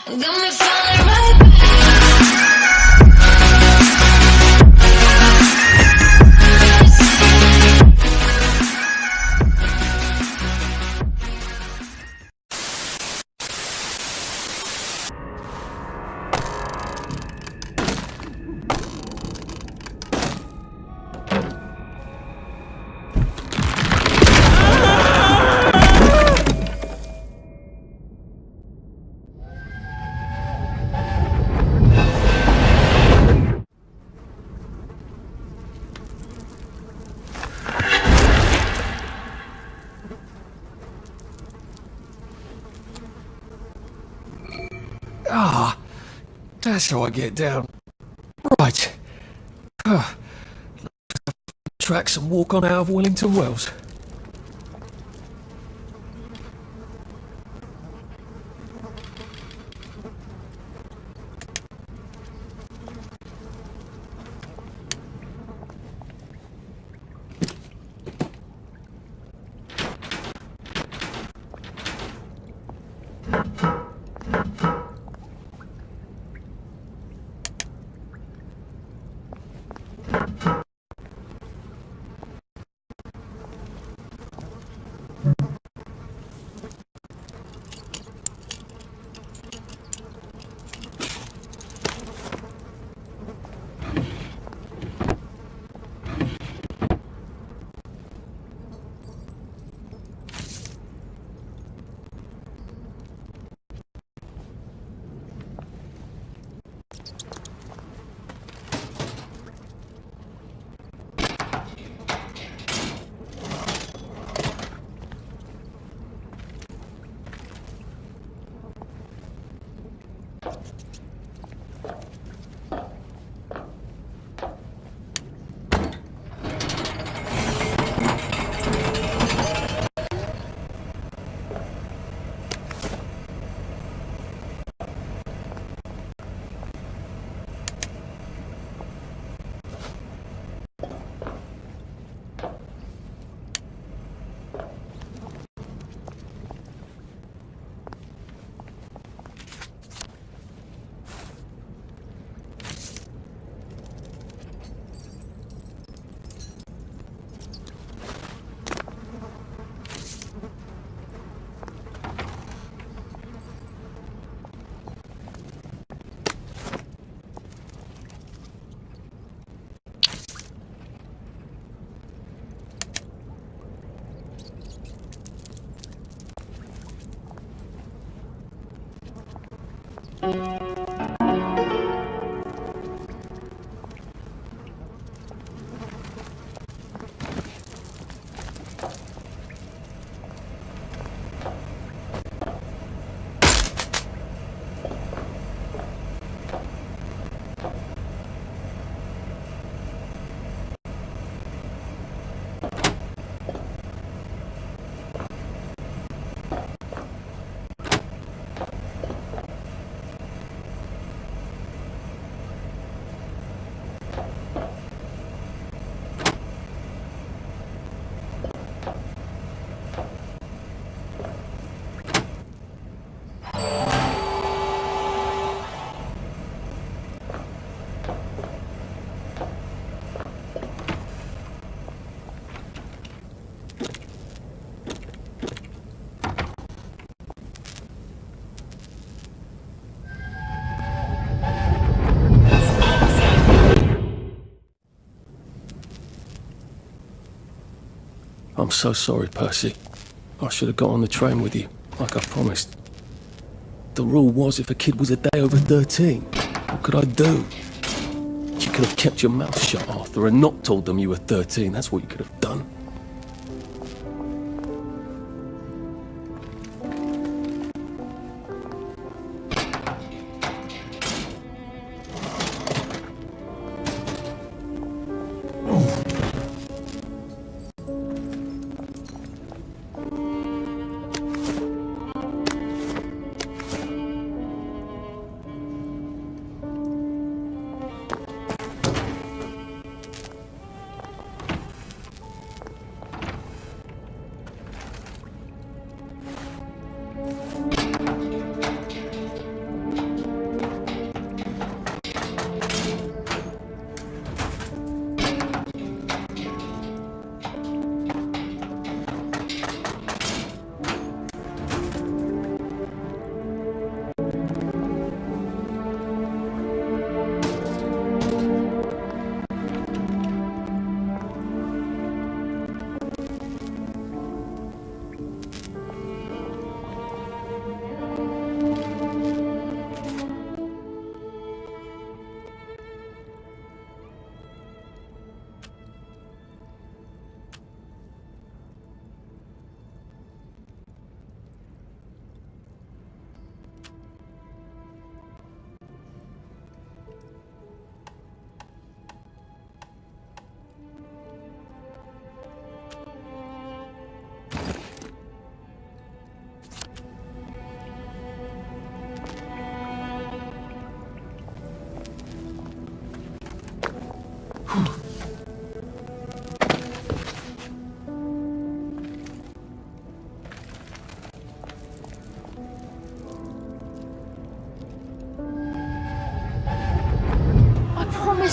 Got me falling right back. Ah, that's how I get down. Right. Tracks and walk on out of Wellington Wells. I'm so sorry, Percy. I should have got on the train with you, like I promised. The rule was if a kid was a day over 13, what could I do? You could have kept your mouth shut, Arthur, and not told them you were 13. That's what you could have done.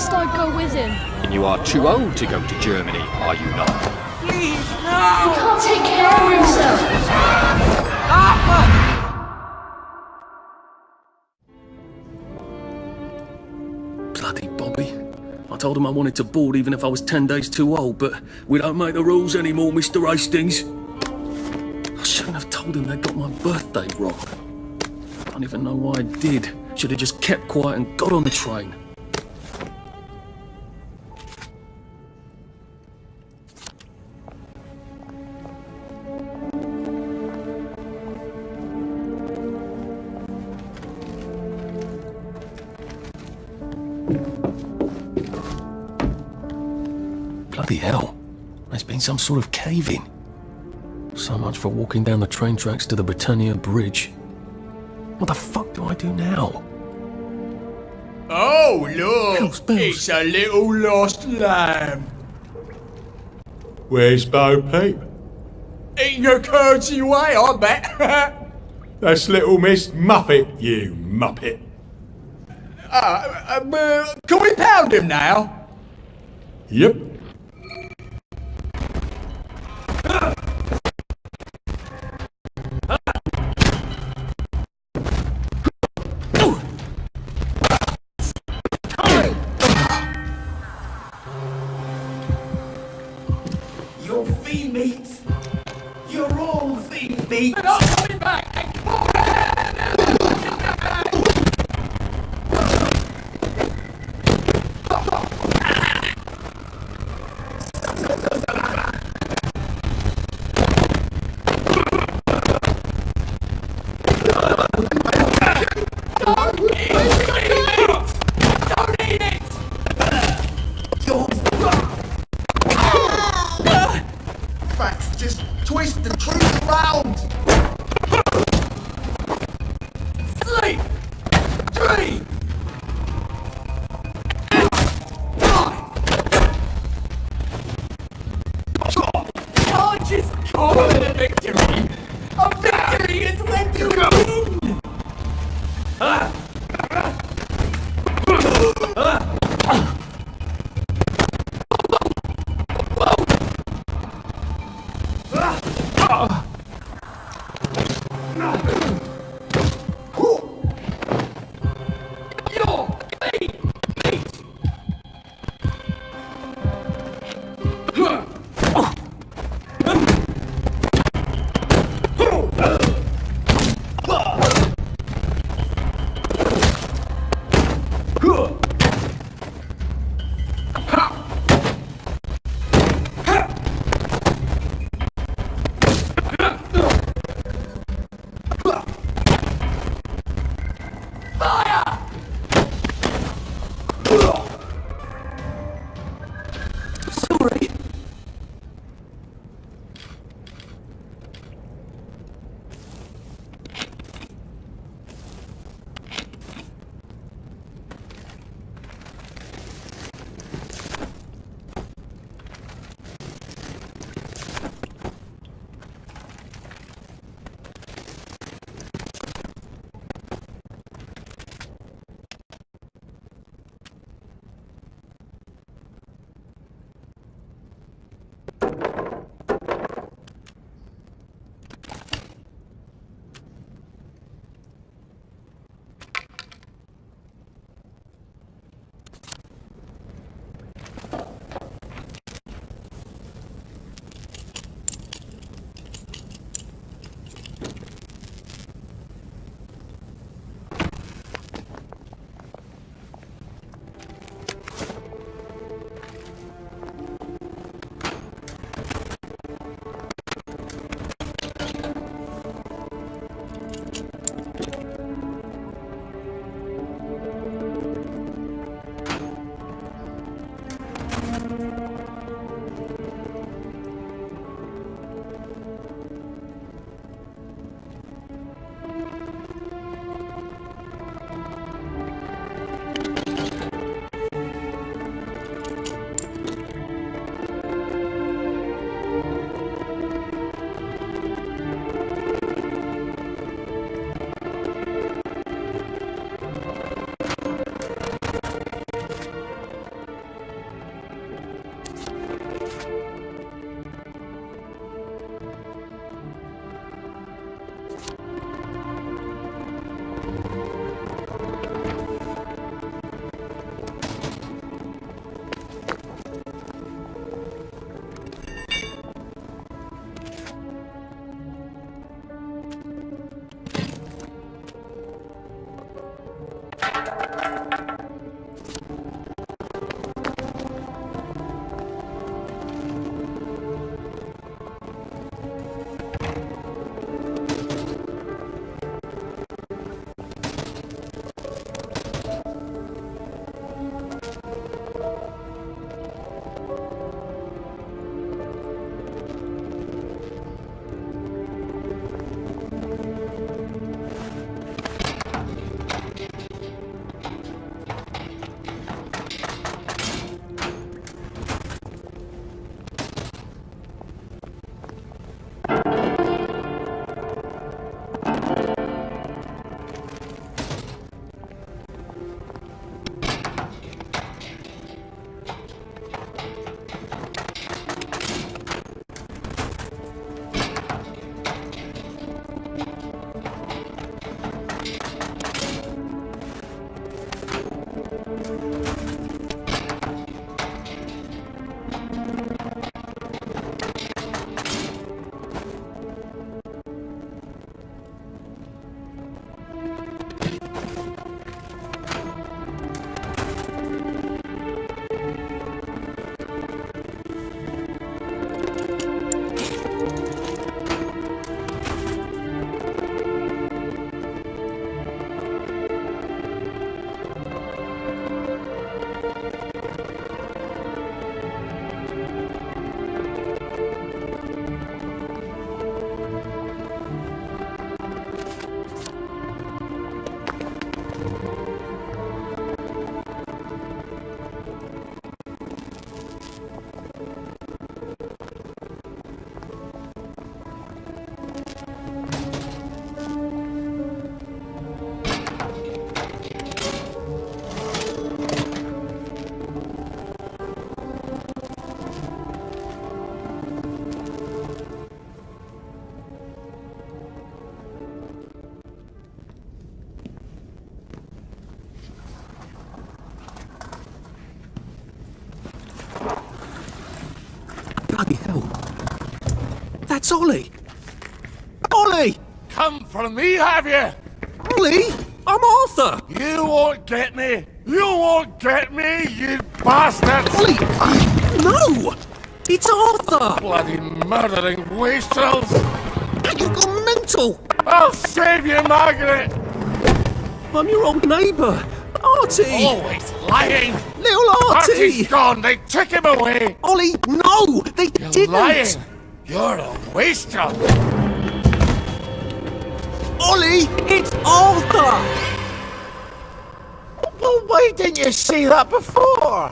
insist I go with him. And you are too old to go to Germany, are you not? He can't take care of himself. Bloody Bobby. I told him I wanted to board even if I was 10 days too old, but we don't make the rules anymore, Mr. Hastings. I shouldn't have told him they got my birthday wrong. I don't even know why I did. Should have just kept quiet and got on the train. Bloody hell. There's been some sort of cave-in. So much for walking down the train tracks to the Britannia Bridge. What the fuck do I do now? Oh, look! Bells, bells. It's a little lost lamb. Where's Bo Peep? Eating her curds away, I bet. That's little Miss Muppet, you muppet. Can we pound him now? Yep. You're fiend meat. You're all fiend meat. I'm coming back! Facts, just twist the truth around. Sleep! Dream! I just call it a victory! A victory is when you win! Bloody hell. That's Ollie! Ollie! Come for me, have you? Ollie! I'm Arthur! You won't get me! You won't get me, you bastard! Ollie! No! It's Arthur! Bloody murdering wastrels! You've gone mental! I'll save you, Margaret! I'm your old neighbour! Artie! Always lying! Little Artie! Artie's gone! They took him away! Ollie, no! They You're didn't! lying! You're a wastrel! Ollie, it's Arthur! Well, why didn't you say that before?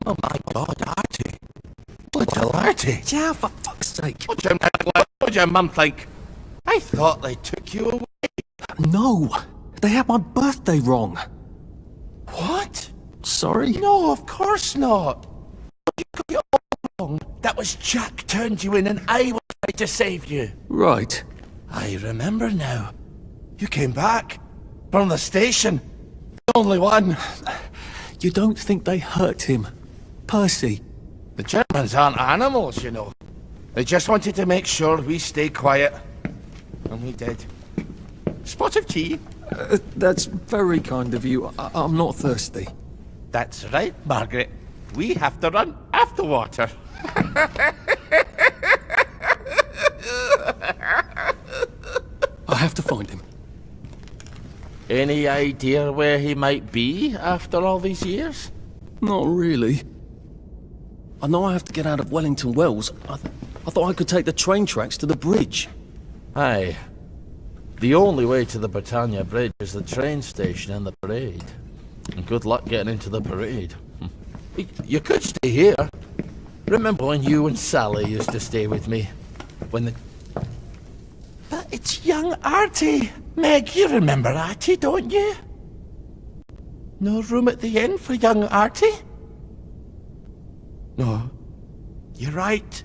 Oh my God, Artie. Little Artie. Yeah, for fuck's sake. What'd your mum think? I thought they took you away. No, they had my birthday wrong. What? Sorry? No, of course not. You got it all wrong. That was Jack turned you in and I was trying to save you. Right. I remember now. You came back from the station. The only one. You don't think they hurt him? Percy? The Germans aren't animals, you know. They just wanted to make sure we stay quiet. And we did. Spot of tea? That's very kind of you. I'm not thirsty. That's right, Margaret. We have to run after water. I have to find him. Any idea where he might be after all these years? Not really. I know I have to get out of Wellington Wells. I thought I could take the train tracks to the bridge. Aye. The only way to the Britannia Bridge is the train station and the parade. And good luck getting into the parade. You could stay here. Remember when you and Sally used to stay with me? But it's young Artie. Meg, you remember Artie, don't you? No room at the inn for young Artie? No. You're right.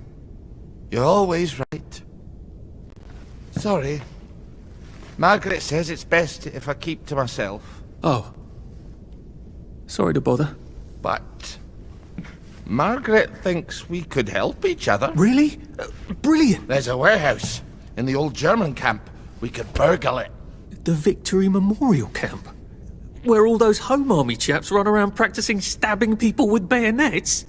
You're always right. Sorry. Margaret says it's best if I keep to myself. Oh. Sorry to bother. But Margaret thinks we could help each other. Really? Brilliant! There's a warehouse in the old German camp. We could burgle it. The Victory Memorial Camp? Where all those Home Army chaps run around practicing stabbing people with bayonets?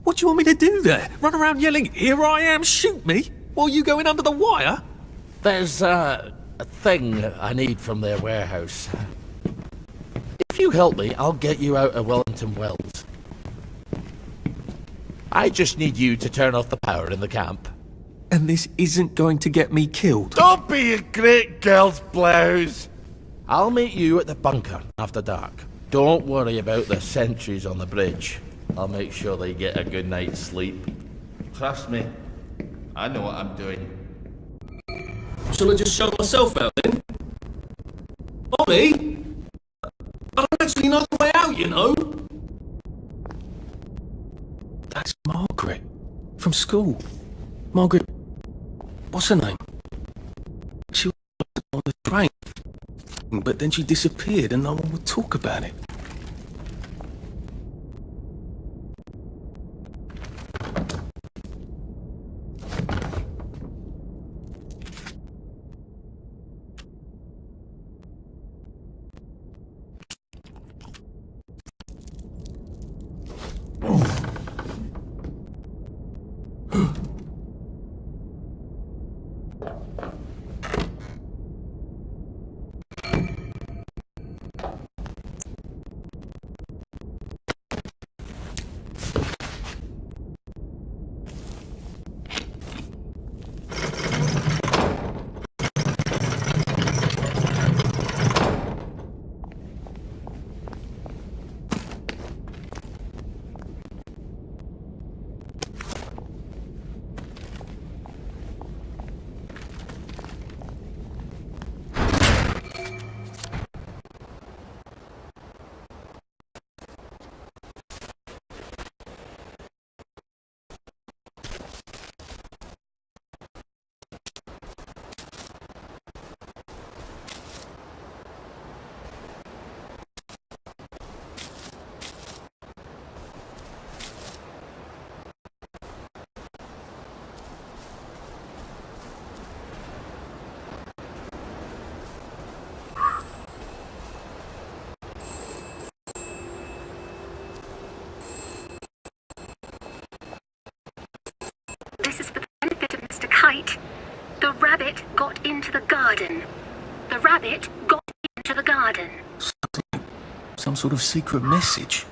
What do you want me to do there? Run around yelling, "Here I am, shoot me," while you go in under the wire? There's a thing I need from their warehouse. If you help me, I'll get you out of Wellington Wells. I just need you to turn off the power in the camp. And this isn't going to get me killed. Don't be a great girl's blouse. I'll meet you at the bunker after dark. Don't worry about the sentries on the bridge. I'll make sure they get a good night's sleep. Trust me, I know what I'm doing. Shall I just show myself out then? Ollie? I don't actually know the way out, you know. That's Margaret. From school. Margaret... What's her name? She was on the train. But then she disappeared and no one would talk about it. This is for the benefit of Mr. Kite. The rabbit got into the garden. The rabbit got into the garden. Some sort of secret message.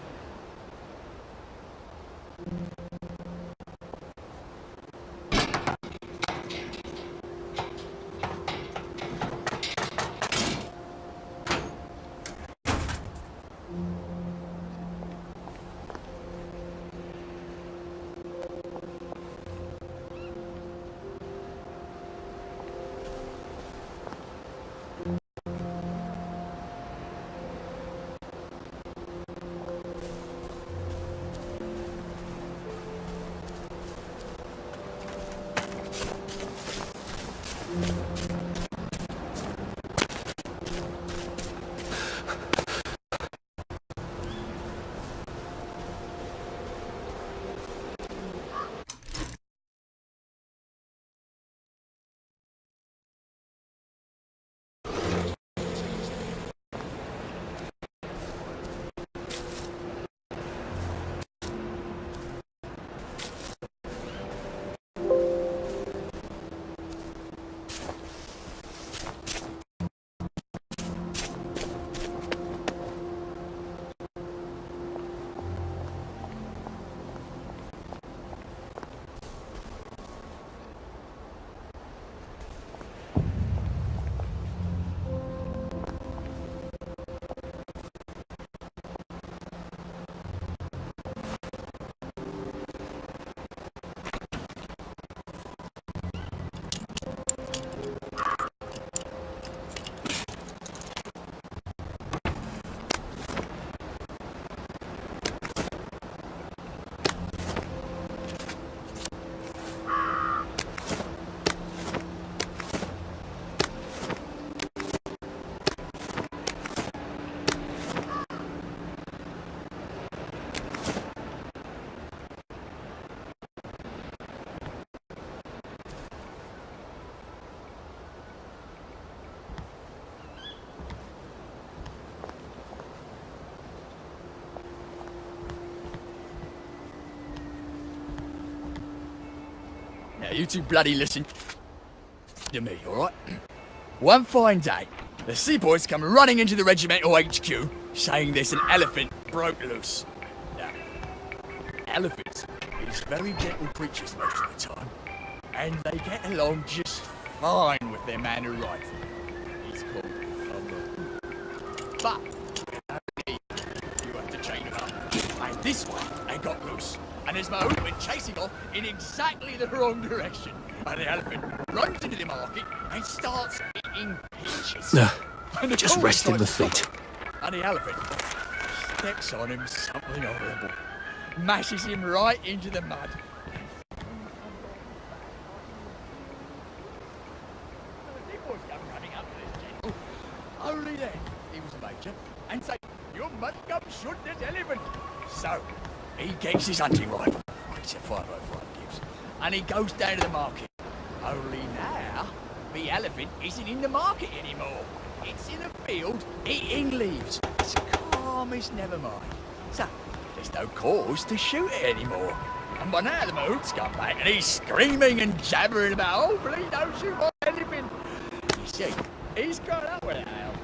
Now, you two bloody listen to me, alright? One fine day, the seaboys come running into the regimental HQ, saying there's an elephant broke loose. Now, elephants is very gentle creatures most of the time, and they get along just fine with their man who rides them. He's called Abonne. But you have to chain him up. And this one, they got loose. And his Mahout went chasing off in exactly the wrong direction. And the elephant runs into the market and starts eating peaches. And the Just colt rest in the tries to feet. stop him. And the elephant steps on him something horrible. Mashes him right into the mud. Only then he was a major and say, "You must come shoot this elephant." So he gets his hunting rifle, it's a 505 Gibbs, and he goes down to the market. Only now the elephant isn't in the market anymore. It's in a field eating leaves. It's calm as never mind. So there's no cause to shoot it anymore. And by now the Mahout's come back and he's screaming and jabbering about, "Oh, please don't shoot my elephant." You see, he's grown up with that elephant.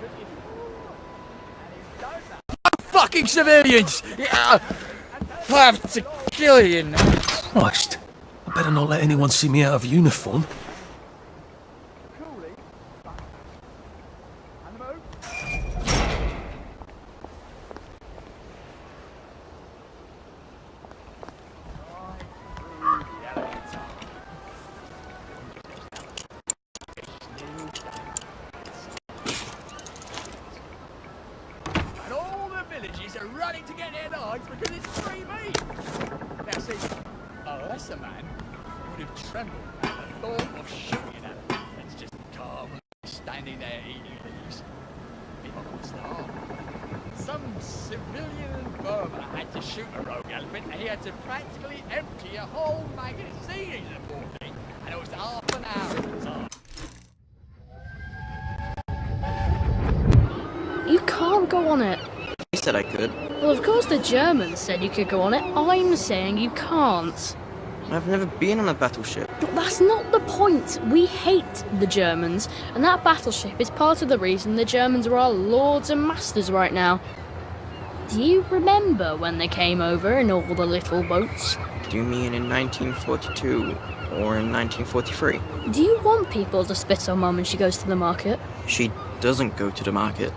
Fucking civilians! Yeah, I have to kill you now. Christ. I better not let anyone see me out of uniform. Running to get their dogs because it's free meat. Now see, a lesser man would have trembled at the thought of shooting at him. That's just calmly standing there eating leaves. He might have starved. Some civilian in Burma had to shoot a rogue elephant and he had to practically empty a whole magazine into the poor thing, and it was half an hour at the time. You can't go on it. I said I could. Well, of course the Germans said you could go on it. I'm saying you can't. I've never been on a battleship. But that's not the point. We hate the Germans, and that battleship is part of the reason the Germans are our lords and masters right now. Do you remember when they came over in all the little boats? Do you mean in 1942 or in 1943? Do you want people to spit on Mum when she goes to the market? She doesn't go to the market.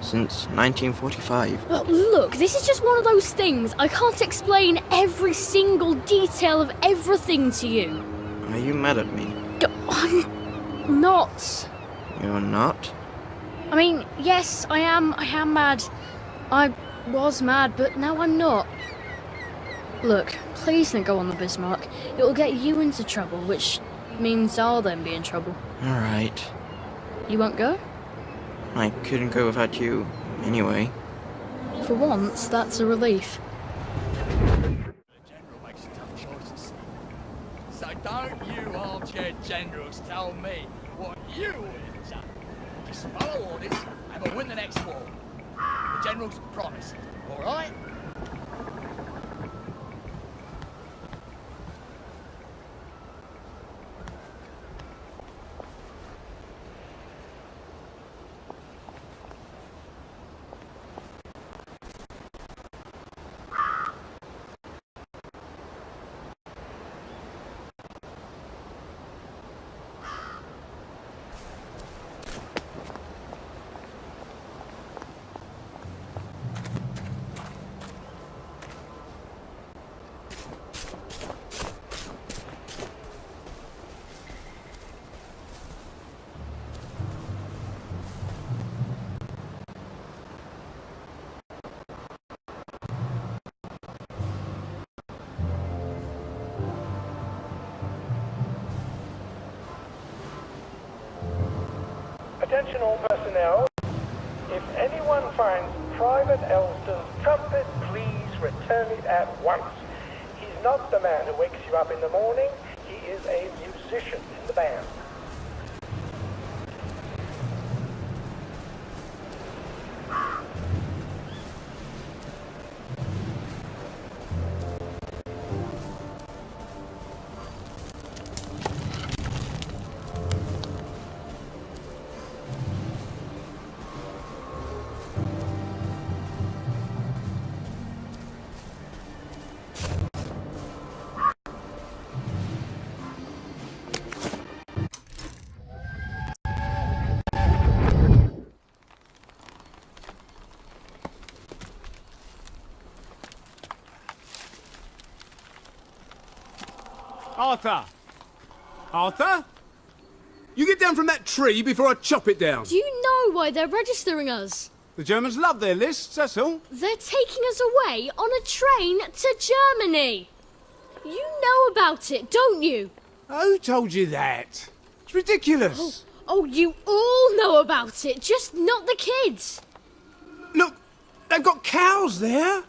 Since 1945. But look, this is just one of those things. I can't explain every single detail of everything to you. Are you mad at me? I'm not. You're not? I mean, yes, I am mad. I was mad, but now I'm not. Look, please don't go on the Bismarck. It'll get you into trouble, which means I'll then be in trouble. Alright. You won't go? I couldn't go without you, anyway. For once, that's a relief. The general makes tough choices. So don't you armchair generals tell me what you would have done. Just follow orders and we'll win the next war. The general's promise, alright? Attention all personnel. If anyone finds Private Elston's trumpet, please return it at once. He's not the man who wakes you up in the morning. He is a musician in the band. Arthur! Arthur? You get down from that tree before I chop it down. Do you know why they're registering us? The Germans love their lists, that's all. They're taking us away on a train to Germany. You know about it, don't you? Who told you that? It's ridiculous. Oh, you all know about it, just not the kids. Look, they've got cows there.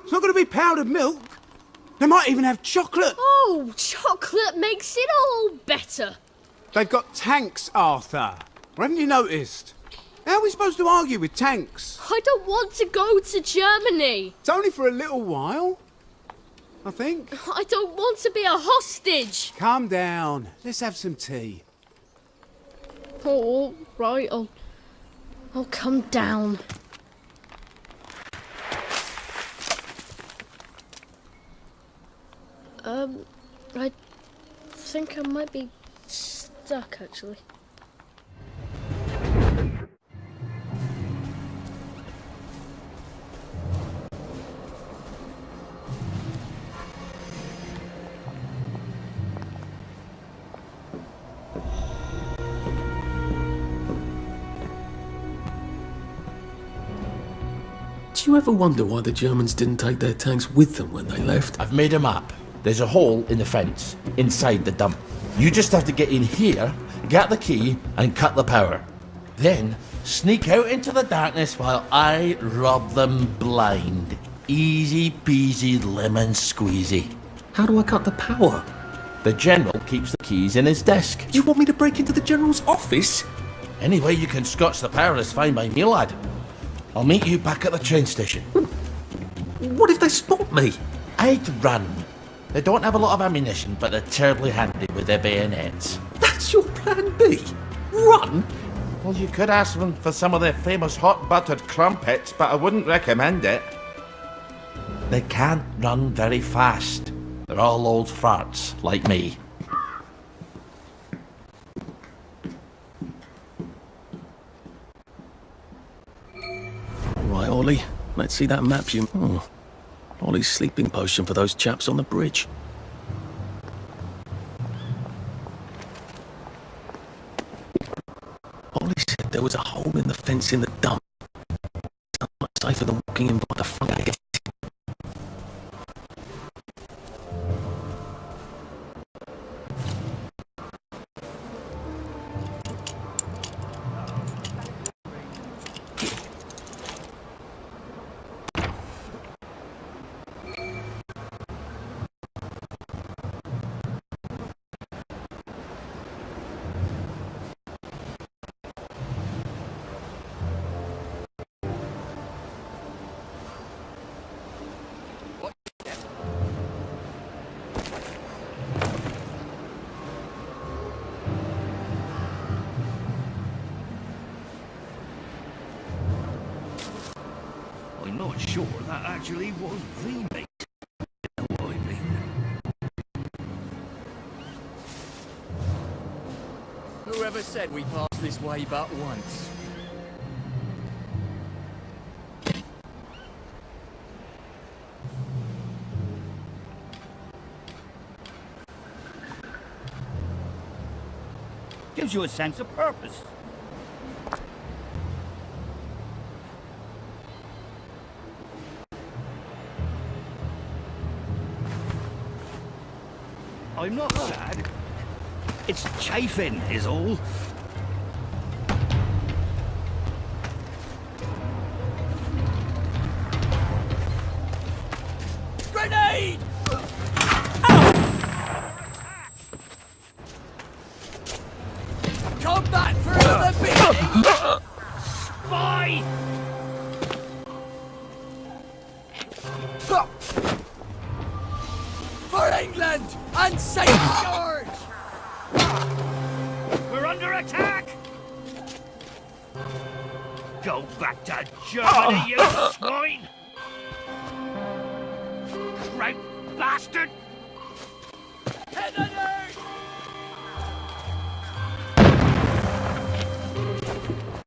It's not going to be powdered milk. They might even have chocolate. Oh, chocolate makes it all better. They've got tanks, Arthur. Or haven't you noticed? How are we supposed to argue with tanks? I don't want to go to Germany. It's only for a little while, I think. I don't want to be a hostage. Calm down. Let's have some tea. Oh, right, I'll come down. I think I might be stuck, actually. Do you ever wonder why the Germans didn't take their tanks with them when they left? I've made a map. There's a hole in the fence, inside the dump. You just have to get in here, get the key, and cut the power. Then, sneak out into the darkness while I rob them blind. Easy peasy lemon squeezy. How do I cut the power? The General keeps the keys in his desk. You want me to break into the General's office? Any way you can scotch the power is fine by me, lad. I'll meet you back at the train station. What if they spot me? I'd run. They don't have a lot of ammunition, but they're terribly handy with their bayonets. That's your plan B? Run? Well, you could ask them for some of their famous hot buttered crumpets, but I wouldn't recommend it. They can't run very fast. They're all old farts, like me. Right, Ollie, let's see that map you... Oh, Ollie's sleeping potion for those chaps on the bridge. Ollie said there was a hole in the fence in the dump. Sounds much safer than walking in by the front gate. I'm not sure that actually was the mate. You know what I mean? Whoever said we passed this way but once? Gives you a sense of purpose. I'm not sad. It's chafing, is all. Grenade! Come back for another beating! Spy! For England and St. George! We're under attack! Go back to Germany, you swine! Trout bastard! Head under!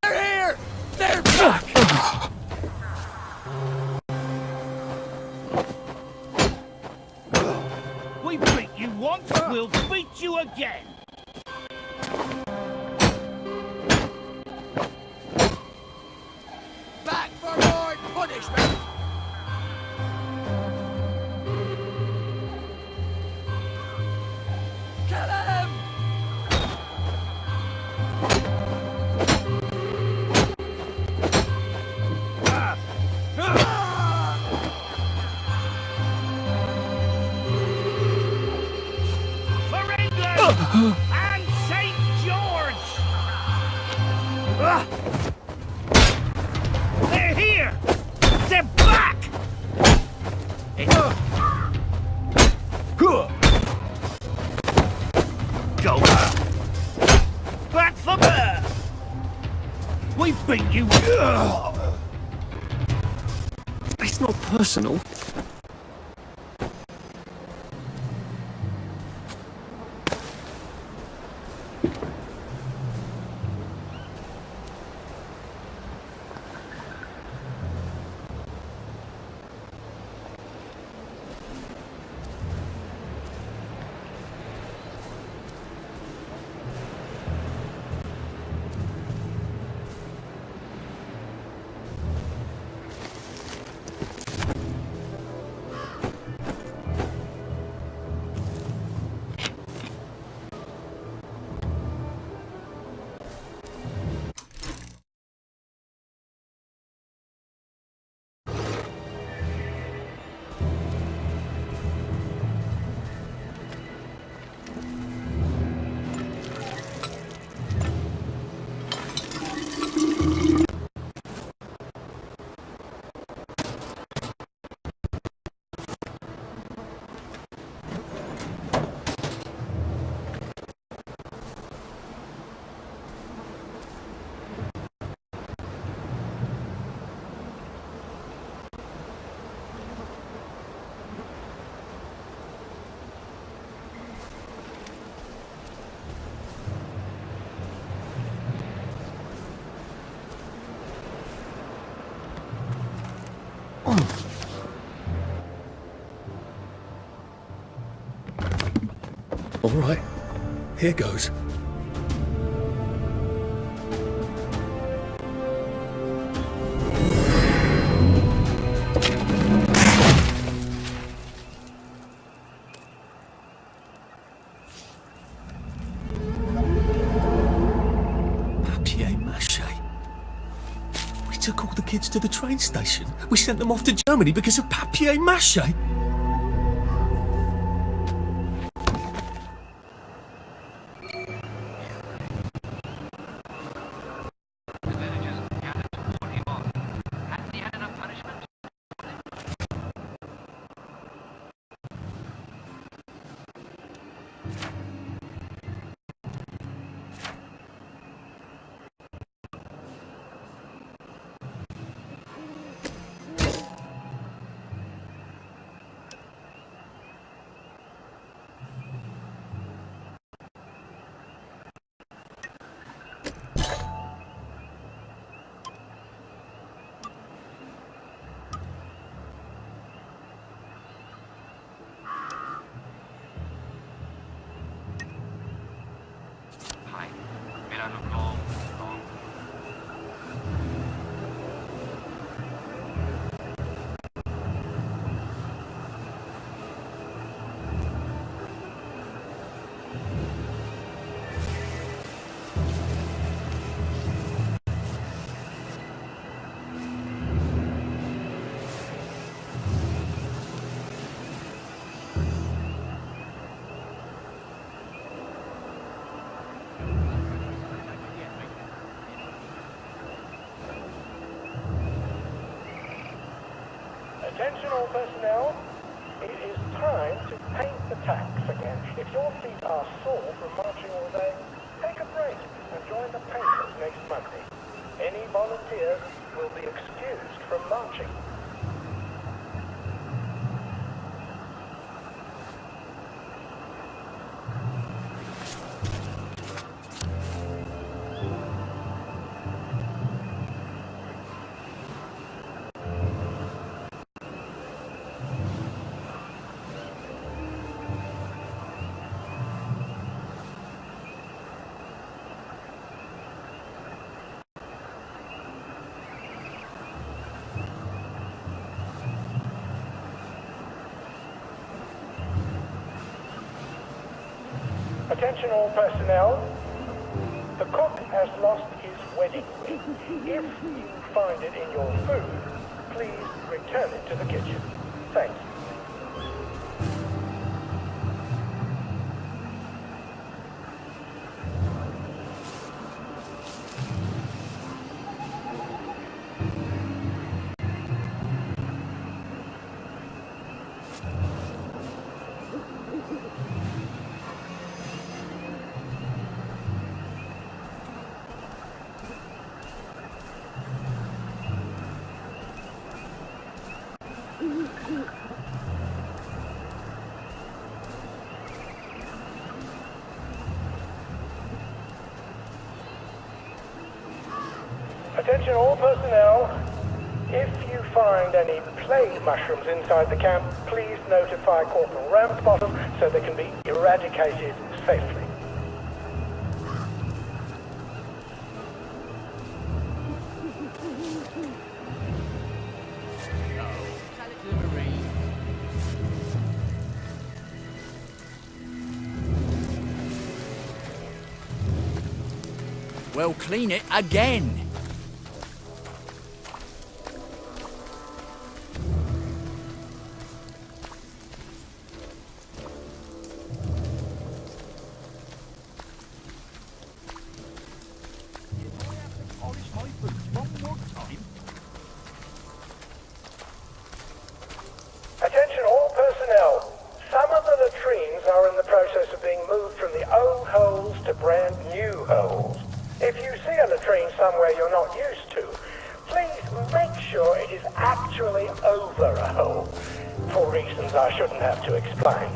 They're here! They're back! We beat you once, we'll again. Back for more punishment! Kill him! For England and St. George! They're here! They're back! Go! Back for bear! We beat you! It's not personal. All right, here goes. Papier-mâché. We took all the kids to the train station. We sent them off to Germany because of papier-mâché. Attention all personnel, it is time to paint the tacks again. If your feet are sore from marching all day, take a break and join the painters next Monday. Any volunteers will be excused from marching. Attention all personnel. The cook has lost his wedding ring. If you find it in your food, please return it to the kitchen. Thank you. Attention all personnel. If you find any plague mushrooms inside the camp, please notify Corporal Ramsbottom so they can be eradicated safely. Well, clean it again. Attention all personnel. Some of the latrines are in the process of being moved from the old holes to brand new holes. If you see a latrine somewhere you're not used to, please make sure it is actually over a hole. For reasons I shouldn't have to explain.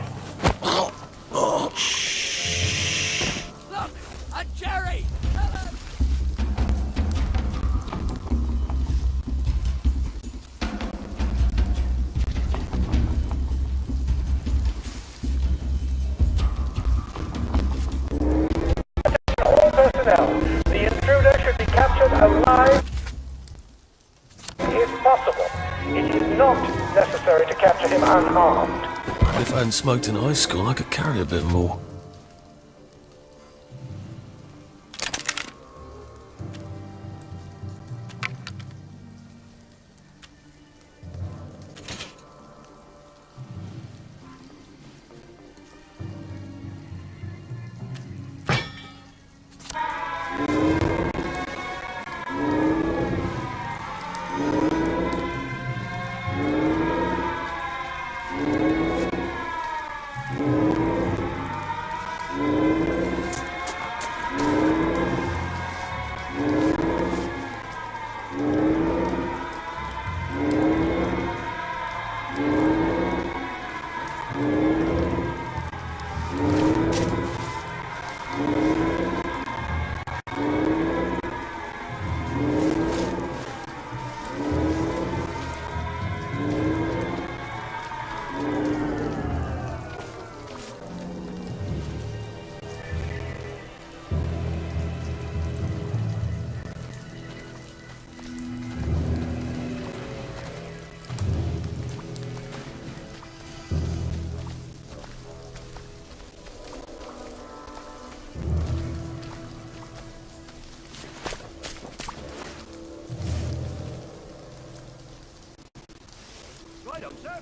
Look, a cherry! All personnel, the intruder should be captured alive if possible. It is not necessary to capture him unharmed. If I hadn't smoked in high school, I could carry a bit more. Right up, sir.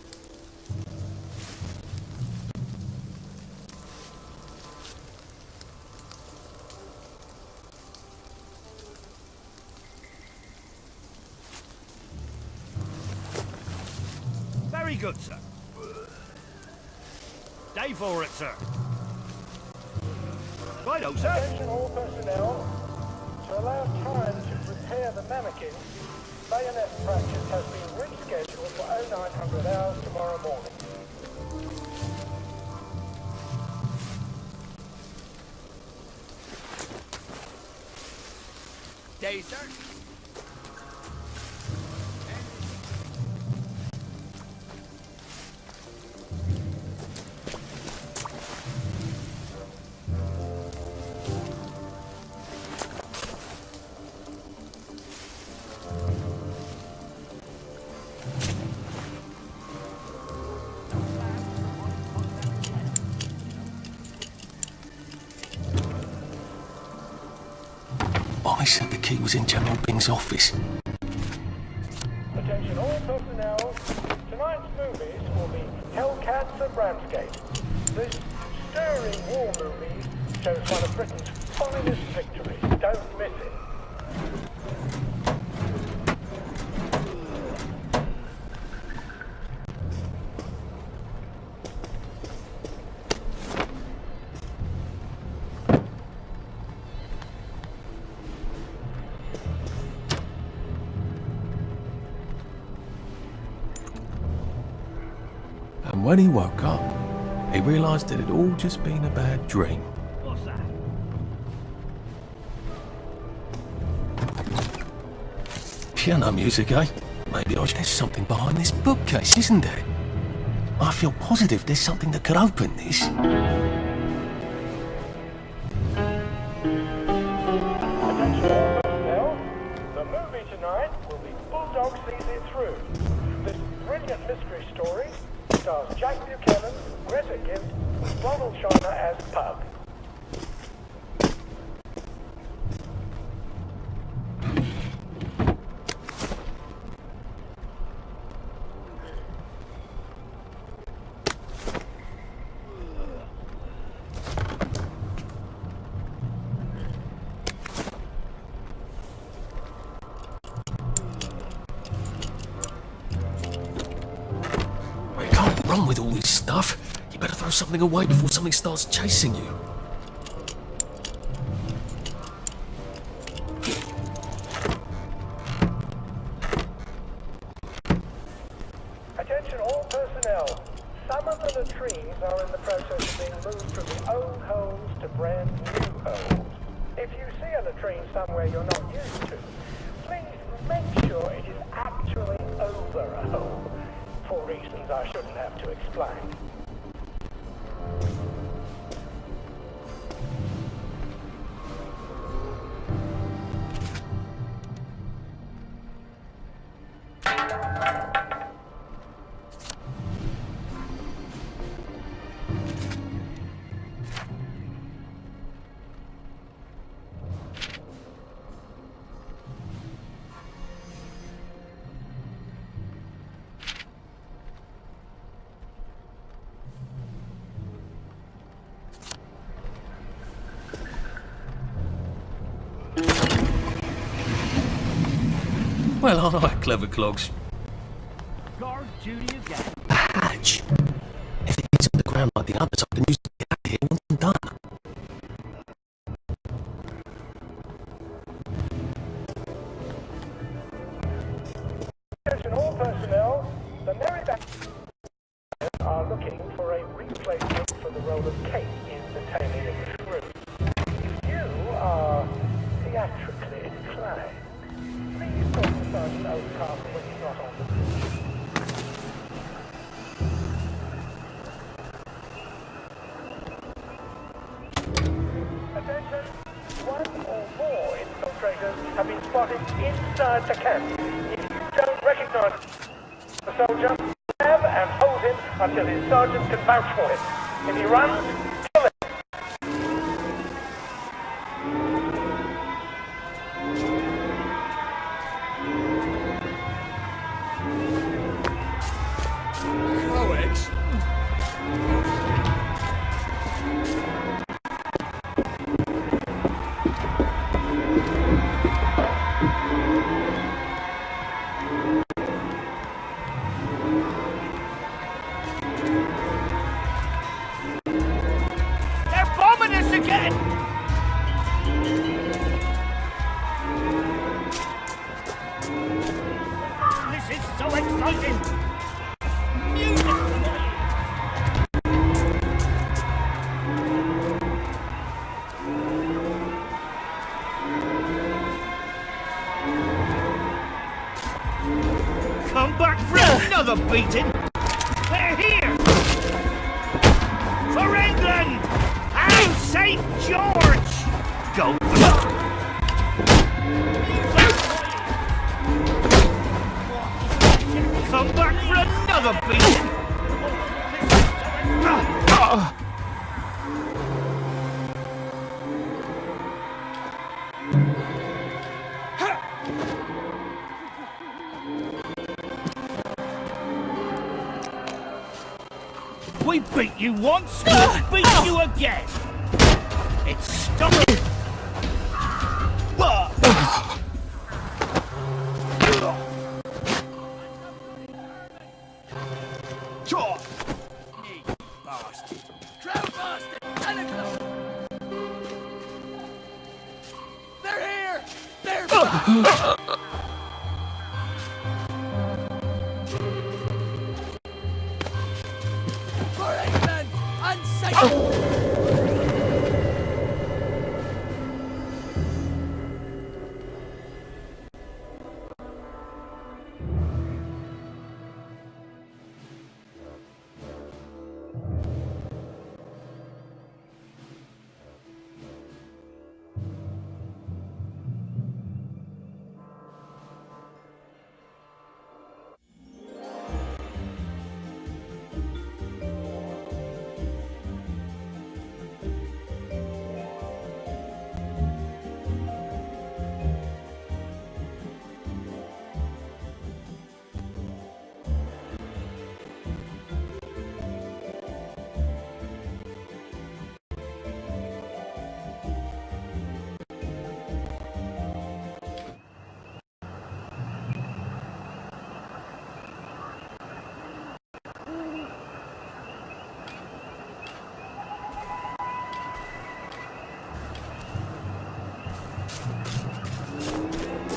Very good, sir. Day for it, sir. Righto, sir. Attention all personnel. To allow time to repair the mannequin, bayonet practice has been rescheduled for 0900 hours tomorrow morning. Day, sir. They said the key was in General Bing's office. Attention all personnel. Tonight's movies will be Hellcats and Ramsgate. This stirring war movie shows one of Britain's finest victories. Don't miss it. And when he woke up, he realised it had all just been a bad dream. What's that? Piano music, eh? Maybe there's something behind this bookcase, isn't there? I feel positive there's something that could open this. Attention all personnel. The movie tonight will be Bulldog Sees It Through. This brilliant mystery story stars Jack Buchanan, Greta Gibb, Ronald Shiner as Pug. With all this stuff, you better throw something away before something starts chasing you. Attention all personnel. Some of the latrines are in the process of being moved from the old holes to brand new holes. If you see a latrine somewhere you're not used to, please make sure it is actually over a hole. For reasons I shouldn't have to explain. Well, aren't I clever, clogs? Guard duty again. A hatch. If it gets underground like the others, I can use it to get out of here once I'm done. Attention all personnel. The Merry Band are looking for a replacement for the role of Kate in The Taming of the Shrew. If you are theatrically inclined, please talk to Sergeant Oldcastle when he's not on the beach. Attention! One or more infiltrators have been spotted inside the camp. If you don't recognize the soldier, grab and hold him until his sergeant can vouch for him. If he runs, kill him. Croix. They're bombing us again! This is so exciting! Music tonight! Come back for another beating! They're here! For England! And St. George! Go! Come back for another beating! We beat you once, we'll beat you again. It's stubborn.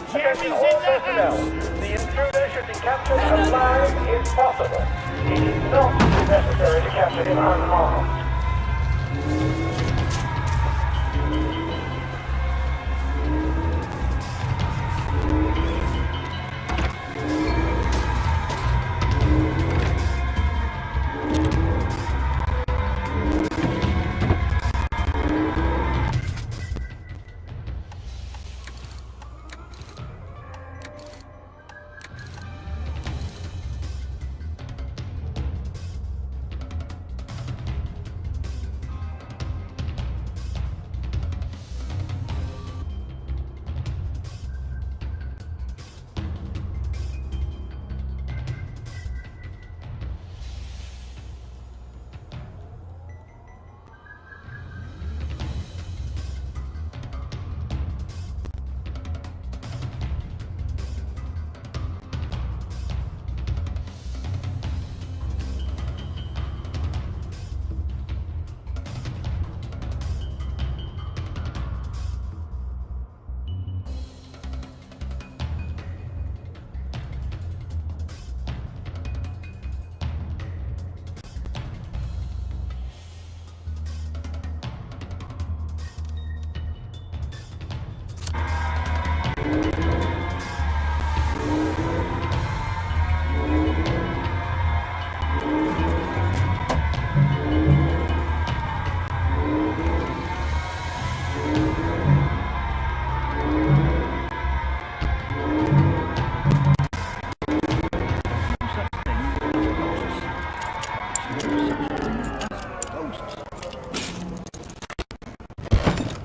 Attention all personnel. The intruder should be captured alive if possible. It is not necessary to capture him unharmed.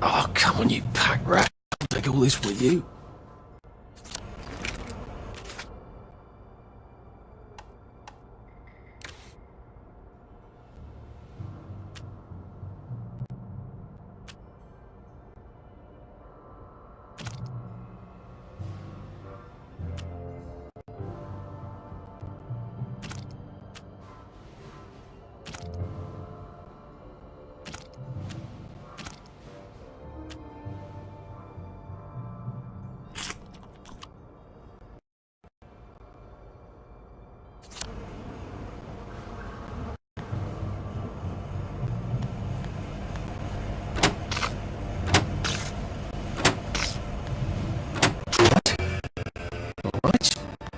Oh, come on, you pack rat. I'll take all this with you.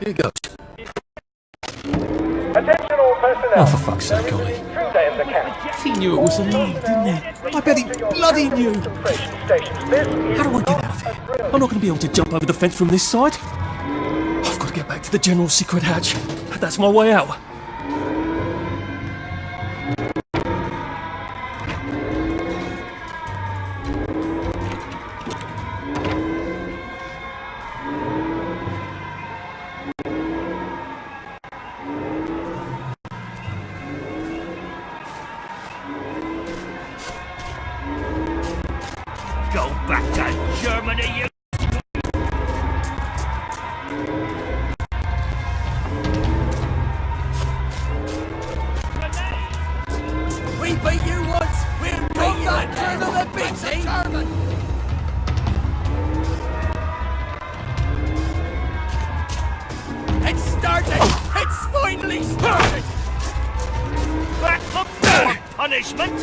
Here goes. Attention all personnel. Oh, for fuck's sake, There is Ollie. an intruder in the camp. He knew it was a lie, didn't he? I bet he bloody knew. How do I get out of here? I'm not going to be able to jump over the fence from this side. I've got to get back to the general secret hatch. That's my way out. to Germany, you... We beat you once, we'll beat you again. Another bitty. It's started! It's finally started! Back for more punishment!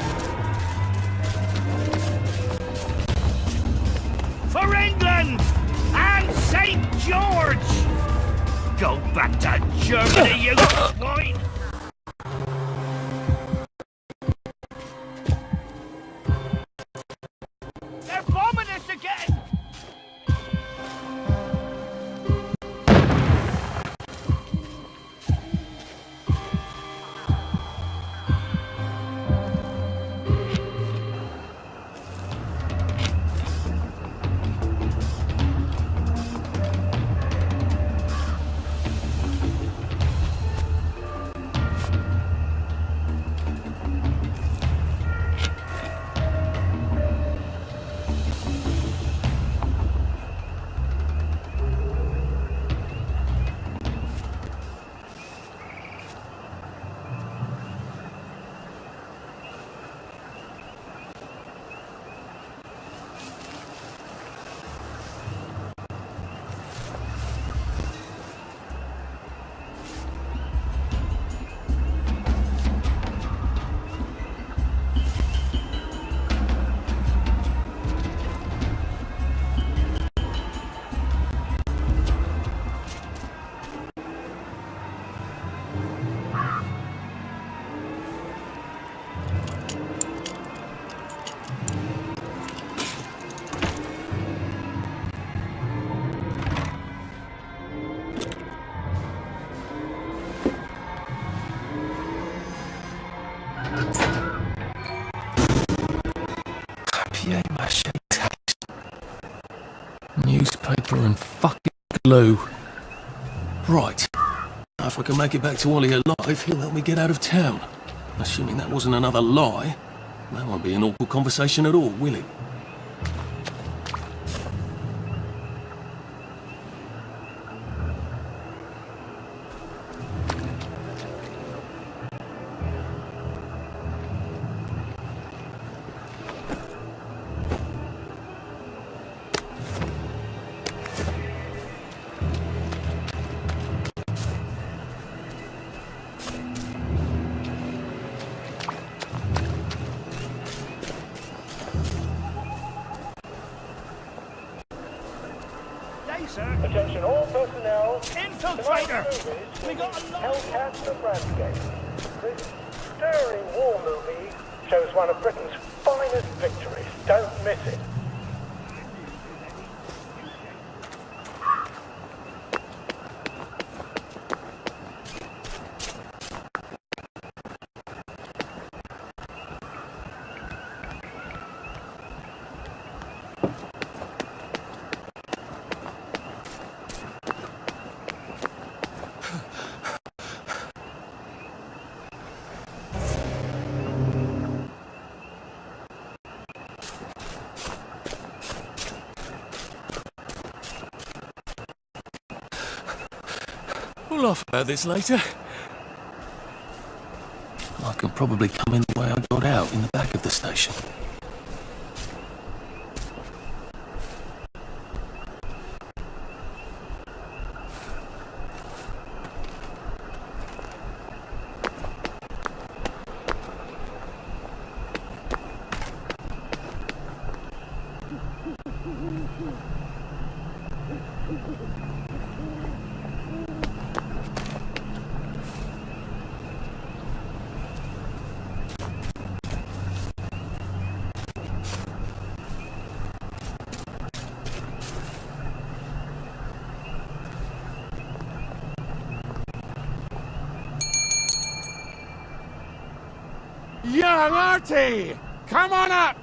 For England and St. George! Go back to Germany, you swine! They're bombing us again! Newspaper and fucking glue. Right. Now if I can make it back to Ollie alive, he'll help me get out of town. Assuming that wasn't another lie, that won't be an awkward conversation at all, will it? Attention all personnel. Infiltrator! We got a lot. Hellcat of Ramsgate. This stirring war movie shows one of Britain's finest victories. Don't miss it. We'll laugh about this later. I can probably come in the way I got out, in the back of the station. Young Artie! Come on up!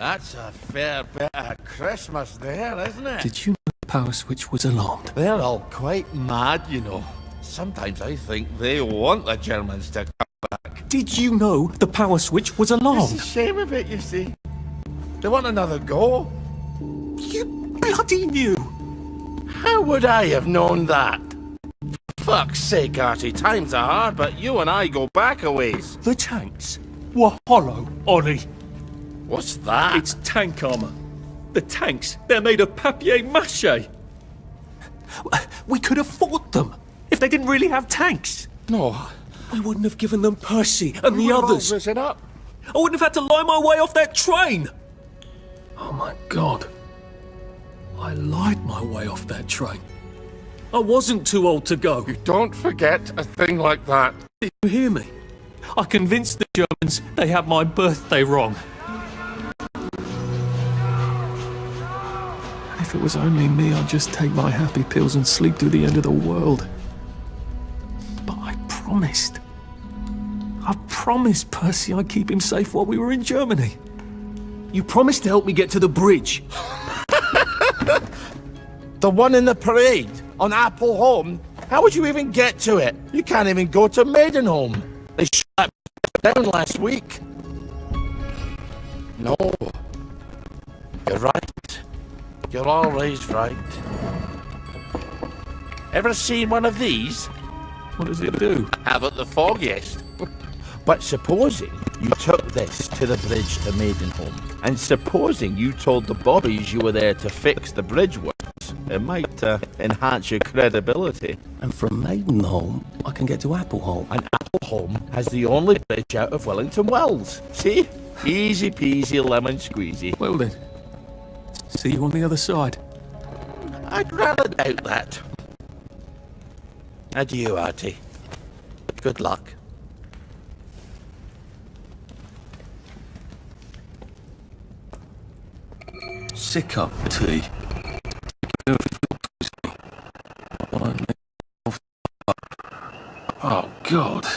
That's a fair bit of Christmas there, isn't it? Did you know the power switch was alarmed? They're all quite mad, you know. Sometimes I think they want the Germans to come back. Did you know the power switch was alarmed? It's a shame of it, you see. They want another go. You bloody knew! How would I have known that? Fuck's sake, Artie, times are hard, but you and I go back a ways. The tanks were hollow, Ollie. What's that? It's tank armor. The tanks, they're made of papier-mâché. We could have fought them if they didn't really have tanks. No. We wouldn't have given them Percy and the others. Risen up. I wouldn't have had to lie my way off that train. Oh my God. I lied my way off that train. I wasn't too old to go. You don't forget a thing like that. Did you hear me? I convinced the Germans they had my birthday wrong. If it was only me, I'd just take my happy pills and sleep through the end of the world. But I promised. I promised Percy I'd keep him safe while we were in Germany. You promised to help me get to the bridge. The one in the parade on Apple Home? How would you even get to it? You can't even go to Maidenholm. They shut that down last week. No. You're right. You're always right. Ever seen one of these? What does it do? Haven't the foggiest. But supposing you took this to the bridge to Maidenholm, and supposing you told the bobbies you were there to fix the bridge works, it might enhance your credibility. And from Maidenholm, I can get to Appleholm. And Appleholm has the only bridge out of Wellington Wells. See? Easy peasy lemon squeezy. Well then, see you on the other side. I'd rather doubt that. Adieu, Artie. Good luck. Sick up tea. Oh God.